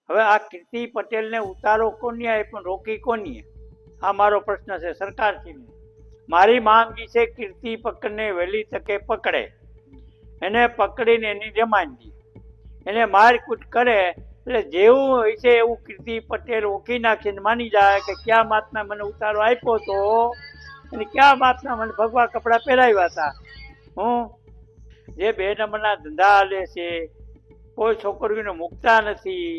હવે આ કીર્તિ પટેલને ઉતારો કોની આવે પણ રોકી કોની? આ મારો પ્રશ્ન છે સરકારશ્રીને. મારી માંગ છે કીર્તિ પટેલને વહેલી તકે પકડે, એને પકડીને એની રિમાન્ડ દે, એને મારકૂટ કરે એટલે જેવું હોય છે એવું કીર્તિ પટેલ ઓકી નાખીને માની જાય કે ક્યાં માતના મને ઉતારો આપ્યો હતો અને ક્યાં માતના મને ભગવા કપડાં પહેરાવ્યા હતા. હું જે 2 નંબરના ધંધા હાલે છે, કોઈ છોકરીઓને મૂકતા નથી,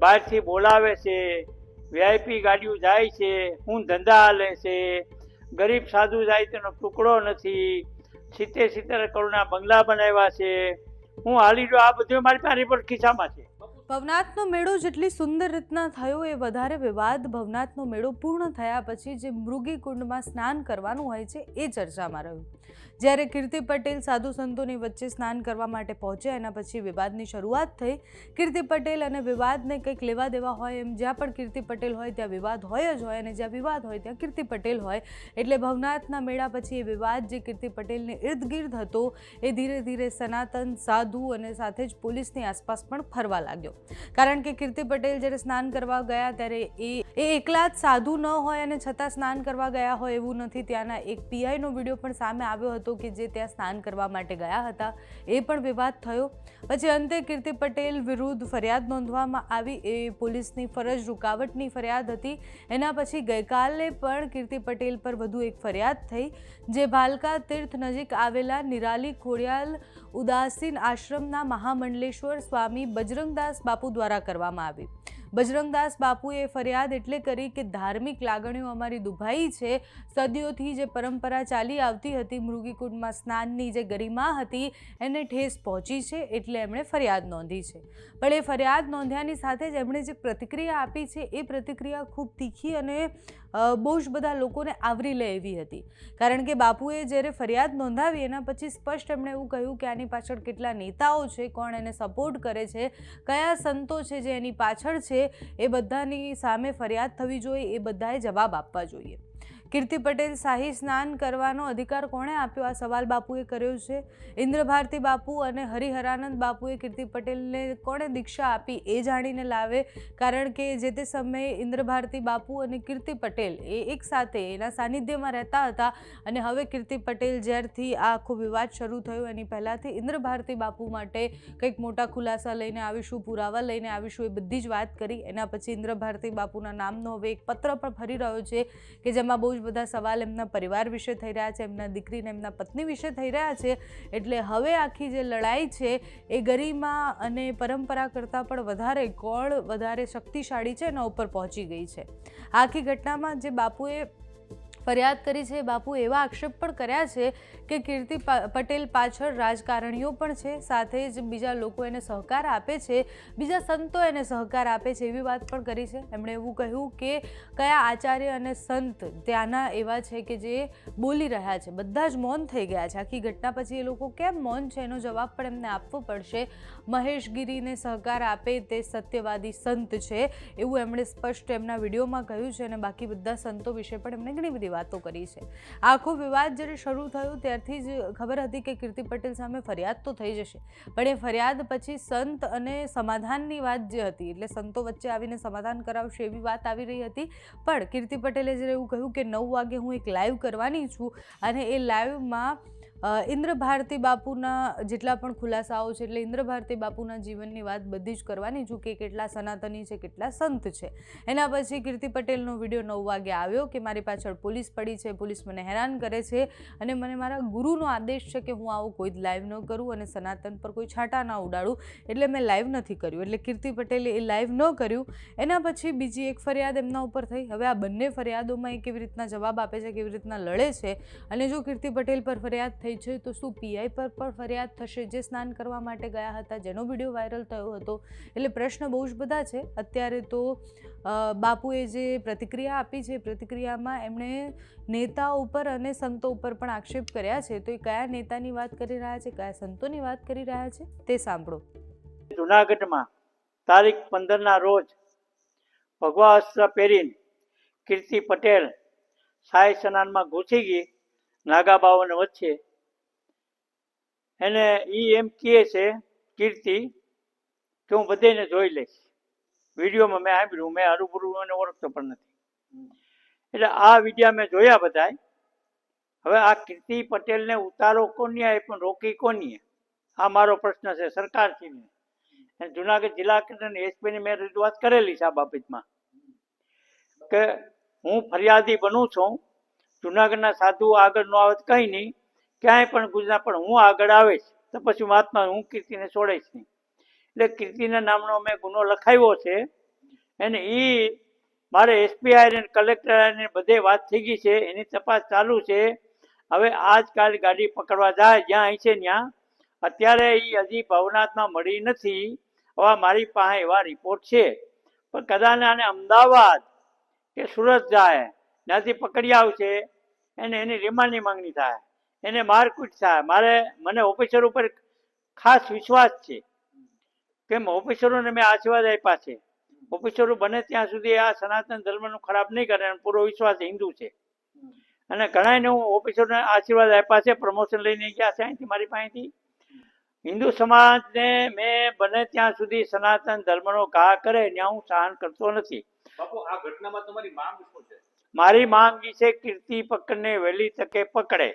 બહારથી બોલાવે છે, વીઆઈપી ગાડીઓ જાય છે, હું ધંધા હાલે છે, ગરીબ સાધુ જાય તેનો ટુકડો નથી, 70 કરોડના બંગલા બનાવ્યા છે, હું હાલી રહ્યો. આ બધું મારી પાસે રિપોર્ટ ખિસ્સામાં છે. ભવનાથનો મેળો જેટલી સુંદર રીતના થયો એ વધારે વિવાદ ભવનાથનો મેળો પૂર્ણ થયા પછી જે મૃગી કુંડમાં સ્નાન કરવાનું હોય છે એ ચર્ચામાં રહ્યું. જ્યારે કીર્તિ પટેલ સાધુ સંતોની વચ્ચે સ્નાન કરવા માટે પહોંચ્યા એના પછી વિવાદની શરૂઆત થઈ. કીર્તિ પટેલ અને વિવાદને કંઈક લેવા દેવા હોય એમ, જ્યાં પણ કીર્તિ પટેલ હોય ત્યાં વિવાદ હોય જ હોય, અને જ્યાં વિવાદ હોય ત્યાં કીર્તિ પટેલ હોય. એટલે ભવનાથના મેળા પછી એ વિવાદ જે કીર્તિ પટેલની ઇર્દ ગિર્દ હતો એ ધીરે ધીરે સનાતન, સાધુ અને સાથે જ પોલીસની આસપાસ પણ ફરવા લાગ્યો. કારણ કે કીર્તિ પટેલ જ્યારે સ્નાન કરવા ગયા ત્યારે એ એકલા જ સાધુ ન હોય અને છતાં સ્નાન કરવા ગયા હોય એવું નથી. ત્યાંના એક પીઆઈનો વિડીયો પણ સામે આવ્યો હતો કે જે ત્યાં સ્નાન કરવા માટે ગયા હતા. એ પણ વિવાદ થયો. પછી અંતે કીર્તિ પટેલ વિરુદ્ધ ફરિયાદ નોંધવામાં આવી. એ પોલીસની ફરજ રૂકાવટની ફરિયાદ હતી. એના પછી ગઈકાલે પણ કીર્તિ પટેલ પર વધુ એક ફરિયાદ થઈ, જે ભાલકા તીર્થ નજીક આવેલા નિરાલી ખોડિયાલ ઉદાસીન આશ્રમના મહામંડલેશ્વર સ્વામી બજરંગદાસ બાપુ દ્વારા કરવામાં આવી. બજરંગદાસ બાપુએ ફરિયાદ એટલે કરી કે ધાર્મિક લાગણીઓ અમારી દુભાઈ છે. સદીઓથી જે પરંપરા ચાલી આવતી હતી મૃગીકુંડમાં સ્નાનની જે ગરિમા હતી એને ઠેસ પહોંચી છે, એટલે એમણે ફરિયાદ નોંધી છે. પણ એ ફરિયાદ નોંધ્યાની સાથે જ એમણે જે પ્રતિક્રિયા આપી છે એ પ્રતિક્રિયા ખૂબ તીખી અને બહુ જ બધા લોકોને આવરી લે એવી હતી. કારણ કે બાપુએ જ્યારે ફરિયાદ નોંધાવી એના પછી સ્પષ્ટ એમણે એવું કહ્યું કે આની પાછળ કેટલા નેતાઓ છે, કોણ એને સપોર્ટ કરે છે, કયા સંતો છે જે એની પાછળ છે, એ બધાની સામે ફરિયાદ થવી જોઈએ, એ બધાએ જવાબ આપવા જોઈએ. કીર્તિ પટેલ શાહી સ્નાન કરવાનો અધિકાર કોણે આપ્યો? આ સવાલ બાપુએ કર્યો છે. ઇન્દ્રભારતી બાપુ અને હરિહરાનંદ બાપુએ કીર્તિ પટેલને કોણે દીક્ષા આપી એ જાણીને લાવે. કારણ કે જે તે સમયે ઇન્દ્રભારતી બાપુ અને કીર્તિ પટેલ એ એક સાથે એના સાનિધ્યમાં રહેતા હતા. અને હવે કીર્તિ પટેલ જ્યારથી આ આખો વિવાદ શરૂ થયો એની પહેલાંથી ઇન્દ્રભારતી બાપુ માટે કંઈક મોટા ખુલાસા લઈને આવીશું, પુરાવા લઈને આવીશું, એ બધી જ વાત કરી. એના પછી ઇન્દ્રભારતી બાપુના નામનો હવે એક પત્ર પણ ફરી રહ્યો છે કે જેમાં બહુ બધા સવાલ એમના પરિવાર વિશે થઈ રહ્યા છે, એમના દીકરીને એમના પત્ની વિશે થઈ રહ્યા છે. એટલે હવે આખી જે લડાઈ છે એ ગરિમા અને પરંપરા કરતાં પણ વધારે કોણ વધારે શક્તિશાળી છે એના ઉપર પહોંચી ગઈ છે. આખી ઘટનામાં જે બાપુએ ફરિયાદ કરી છે, બાપુ એવા આક્ષેપ પણ કર્યા છે કે કીર્તિ પટેલ પાછળ રાજકારણીઓ પણ છે, સાથે જ બીજા લોકો એને સહકાર આપે છે, બીજા સંતો એને સહકાર આપે છે, એવી વાત પણ કરી છે. એમણે એવું કહ્યું કે કયા આચાર્ય અને સંત ત્યાંના એવા છે કે જે બોલી રહ્યા છે, બધા જ મૌન થઈ ગયા છે. આખી ઘટના પછી એ લોકો કેમ મૌન છે એનો જવાબ પણ એમને આપવો પડશે. મહેશગીરીને સહકાર આપે તે સત્યવાદી સંત છે એવું એમણે સ્પષ્ટ એમના વિડીયોમાં કહ્યું છે. અને બાકી બધા સંતો વિશે પણ એમણે ઘણી બધી વાતો કરી છે. આખો વિવાદ જ્યારે શરૂ થયો ત્યારથી જ ખબર હતી કે કીર્તિ પટેલ સામે ફરિયાદ તો થઈ જશે, પણ એ ફરિયાદ પછી સંત અને સમાધાનની વાત જે હતી, એટલે સંતો વચ્ચે આવીને સમાધાન કરાવશે એવી વાત આવી રહી હતી. પણ કીર્તિ પટેલે જ્યારે એવું કહ્યું કે 9 વાગે હું એક લાઈવ કરવાની છું અને એ લાઈવમાં ઇન્દ્રભારતી બાપુના જેટલા પણ ખુલાસાઓ છે, એટલે ઇન્દ્રભારતી બાપુના જીવનની વાત બધી જ કરવાની છું કે કેટલા સનાતની છે, કેટલા સંત છે. એના પછી કીર્તિ પટેલનો વિડીયો 9 વાગે આવ્યો કે મારી પાછળ પોલીસ પડી છે, પોલીસ મને હેરાન કરે છે અને મને મારા ગુરુનો આદેશ છે કે હું આવું કોઈ લાઈવ ન કરું અને સનાતન પર કોઈ છાંટા ના ઉડાડું, એટલે મેં લાઈવ નથી કર્યું. એટલે કીર્તિ પટેલે એ લાઈવ ન કર્યું. એના પછી બીજી એક ફરિયાદ એમના ઉપર થઈ. હવે આ બંને ફરિયાદોમાં એ કેવી રીતના જવાબ આપે છે, કેવી રીતના લડે છે, અને જો કીર્તિ પટેલ પર ફરિયાદ થઈ છે તો શું પીઆઈ પર પણ ફરિયાદ થશે જે સ્નાન કરવા માટે ગયા હતા, જેનો વિડીયો વાયરલ થયો હતો? એટલે પ્રશ્ન બહુ જ બધા છે. અત્યારે તો બાપુએ જે પ્રતિક્રિયા આપી છે, પ્રતિક્રિયામાં એમણે નેતાઓ ઉપર અને સંતો ઉપર પણ આક્ષેપ કર્યા છે. તો એ કયા નેતાની વાત કરી રહ્યા છે, કયા સંતોની વાત કરી રહ્યા છે તે સાંભળો. જુનાગઢમાં તારીખ 15ના રોજ ભગવા અસ્ત્ર પહેરીને કીર્તિ પટેલ શાહી સ્નાનમાં ઘૂસી ગઈ નાગા બાવાને વચ્ચે. એને એમ કહે છે કીર્તિ કે હું બધાને જોઈ લઈશ, વિડીયોમાં મેં સાંભળ્યું, મેં હરૂભરૂ એને ઓળખતો પણ નથી. એટલે આ વિડીયા મેં જોયા બધાય. હવે આ કીર્તિ પટેલને ઉતારો કોની પણ રોકી કોની? આ મારો પ્રશ્ન છે સરકારશ્રીને. અને જુનાગઢ જિલ્લા કક્ષાની એસપીની મેં રજૂઆત કરેલી છે આ બાબતમાં કે હું ફરિયાદી બનું છું. જુનાગઢના સાધુ આગળ ન આવે તો કંઈ નહીં, ક્યાંય પણ ગુજરાત પણ હું આગળ આવીશ તો પછી મહાત્મા હું કીર્તિને છોડીશ નહીં. એટલે કીર્તિના નામનો મેં ગુનો લખાવ્યો છે. અને એ મારે એસપીઆઈ અને કલેક્ટર બધે વાત થઈ ગઈ છે, એની તપાસ ચાલુ છે. હવે આજકાલ ગાડી પકડવા જાય જ્યાં અહીં છે ત્યાં. અત્યારે એ હજી ભવનાથમાં મળી નથી. હવે મારી પાસે એવા રિપોર્ટ છે, પણ કદાચ આને અમદાવાદ કે સુરત જાય, ત્યાંથી પકડી આવશે, એની રિમાન્ડની માંગણી થાય, એને મારકૂટ થાય. મને ઓફિસર ઉપર ખાસ વિશ્વાસ છે, કેમ ઓફિસરોને મેં આશીર્વાદ આપ્યા છે. ઓફિસરો બને ત્યાં સુધી આ સનાતન ધર્મનું ખરાબ નહીં કરે, પૂરો વિશ્વાસ હિન્દુ છે. અને ઘણાને હું ઓફિસરોને આશીર્વાદ આપ્યા છે, પ્રમોશન લઈને ગયા છે અહીંથી મારી પાસેથી. હિન્દુ સમાજને મેં બને ત્યાં સુધી સનાતન ધર્મનો ઘા કરે ત્યાં હું સહન કરતો નથી. બાપુ, આ ઘટનામાં તમારી માંગ શું છે? મારી માંગ એ છે કીર્તિ પકડને વહેલી તકે પકડે,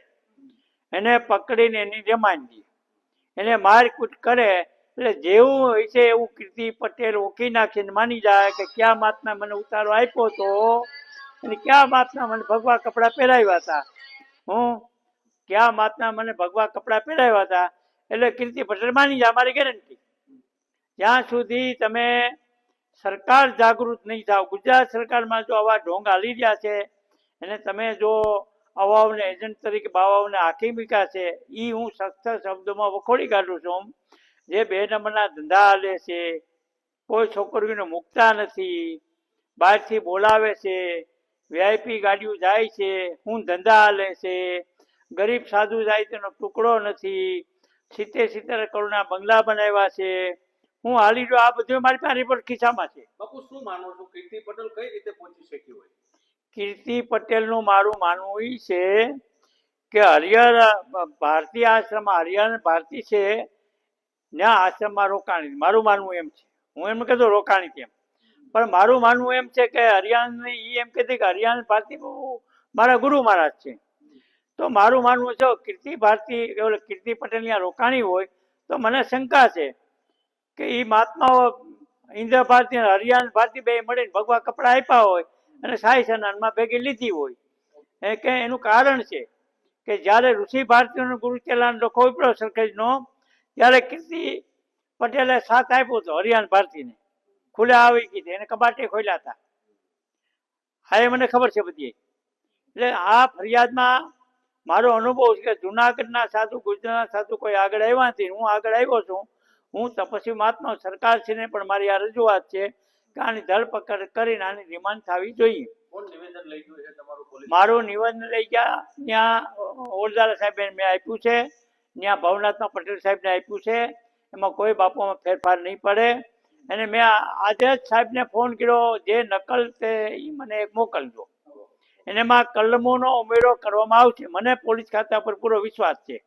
એને પકડીને એની રિમાન્ડ દે, એને મારકૂટ કરે. એટલે જેવું હોય છે એવું કીર્તિ પટેલ ઓકી નાખીને માની જાય કે ક્યાં મહાત્મા મને ઉતારો આપ્યો હતો અને ક્યાં મહાત્મા મને ભગવા કપડાં પહેરાવ્યા હતા. ક્યાં મહાત્મા મને ભગવા કપડાં પહેરાવ્યા હતા. એટલે કીર્તિ પટેલ માની જાય, મારી ગેરંટી. જ્યાં સુધી તમે સરકાર જાગૃત નહીં થાવ, ગુજરાત સરકારમાં જો આવા ઢોંગ હાલી રહ્યા છે અને તમે જો અવાવને એજન્ટ તરીકે બાવાઓને આખી મૂક્યા છે, એ હું સખ્ત શબ્દોમાં વખોડી કાઢું છું. જે 2 નંબરના ધંધા હાલે છે, કોઈ છોકરીઓને મૂકતા નથી, બહારથી બોલાવે છે, વીઆઈપી ગાડીઓ જાય છે, હું ધંધા હાલે છે, ગરીબ સાધુ જાય તેનો ટુકડો નથી, 70 કરોડના બંગલા બનાવ્યા છે, હું હાલી જો. આ બધું મારી પાસે રિપોર્ટ ખિસ્સામાં છે. બાપુ, શું માનો છો કીર્તિ પટેલ કઈ રીતે પહોંચી શકી હોય? કીર્તિ પટેલનું મારું માનવું એ છે કે હરિહર ભારતી આશ્રમ, હરિહર ભારતી છે ત્યાં આશ્રમમાં રોકાણી. મારું માનવું એમ છે, હું એમ કહેતો રોકાણી કેમ, પણ મારું માનવું એમ છે કે હરિયાણ એ એમ કહેતી કે હરિયાણ ભારતી મારા ગુરુ મહારાજ છે. તો મારું માનવું છે કીર્તિ પટેલ ત્યાં રોકાણી હોય તો મને શંકા છે કે એ મહાત્માઓ ઇન્દ્ર ભારતી અને હરિયાણ ભારતી બે મળીને ભગવા કપડાં આપ્યા હોય અને સાઈ સનાનમાં ભેગી લીધી હોય. કે એનું કારણ છે કે જ્યારે ઋષિ ભારતીઓનો ગુરુ ચેલાનો ડખો ઉપડ્યો સરખેજનો, ત્યારે કીર્તિ પટેલે સાથ આપ્યો હતો હરિયાણ ભારતીને. ખુલ્લા આવી ગઈ હતી, એને કબાટે ખોલ્યા હતા. હા, એ મને ખબર છે બધી. એટલે આ ફરિયાદમાં મારો અનુભવ છે કે જુનાગઢના સાધુ, ગુજરાતના સાધુ કોઈ આગળ આવ્યા નથી. હું આગળ આવ્યો છું. હું તપસ્વી મહાત્મા સરકારશ્રીને પણ મારી આ રજૂઆત છે કે આની ધરપકડ કરીને આની રિમાન્ડ થવી જોઈએ. કોણ નિવેદન લઈ ગયું છે તમારું પોલીસ? મારું નિવેદન લઈ ગયા ત્યાં ઓરદારા સાહેબે મેં આપ્યું છે, ત્યાં ભવનાથના પટેલ સાહેબને આપ્યું છે. એમાં કોઈ બાપુમાં ફેરફાર નહીં પડે. અને મેં આજે જ સાહેબને ફોન કર્યો, જે નકલ છે એ મને એક મોકલજો. એમાં કલમોનો ઉમેરો કરવામાં આવશે. મને પોલીસ ખાતા પર પૂરો વિશ્વાસ છે.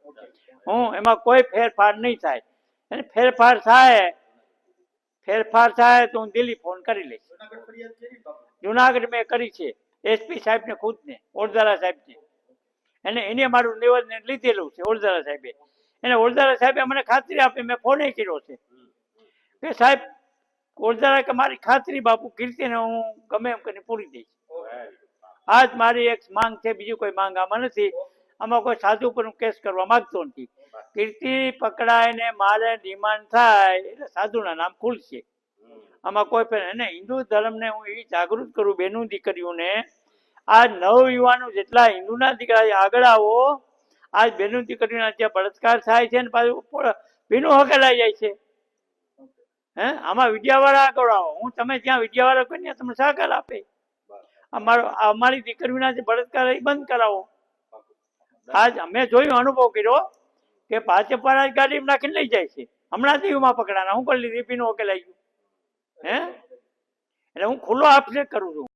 એમાં કોઈ ફેરફાર નહીં થાય. અને ફેરફાર થાય તો હું દિલ્હી ફોન કરી લઈશ. જુનાગઢ મેં કરી છે એસપી સાહેબને ખુદને, ઓરદારા સાહેબને. અને એને મારું નિવેદન લીધેલું છે ઓરદારા સાહેબે. એને ઓરદારા સાહેબે મને ખાતરી આપી, મેં ફોન કર્યો છે કે સાહેબ ઓરદારા કે મારી ખાતરી બાપુ કીર્તિને હું ગમે એમ કરીને પૂરી દઈશ. આજ મારી એક માંગ છે, બીજું કોઈ માંગ આમાં નથી. આમાં કોઈ સાધુ પર હું કેસ કરવા માંગતો નથી. કીર્તિ પકડાય ને મારે ડિમાન્ડ થાય એટલે સાધુના નામ ખુલશે. આમાં કોઈ પણ. અને હિન્દુ ધર્મને હું એવી જાગૃત કરું બેનું દીકરીઓને, આ નવયુવાનો જેટલા હિન્દુના દીકરા આગળ આવો. આજ બેનું દીકરીઓના જે બળાત્કાર થાય છે ને પાછું ભીનું હકેલાઈ જાય છે. આમાં વિદ્યાવાળા આગળ આવો. તમે જ્યાં વિદ્યાવાળા કોઈ ત્યાં તમને સહકાર આપે. અમારી દીકરીઓના જે બળાત્કાર એ બંધ કરાવો. આજ અમે જોયું, અનુભવ કર્યો કે ભાજપ વાળા ગાડી નાખીને લઈ જાય છે. હમણાં દીવમાં પકડાના, હું કરી લીધી, ભીનું હકેલાઈ ગયું. એટલે હું ખુલ્લો આક્ષેપ કરું છું.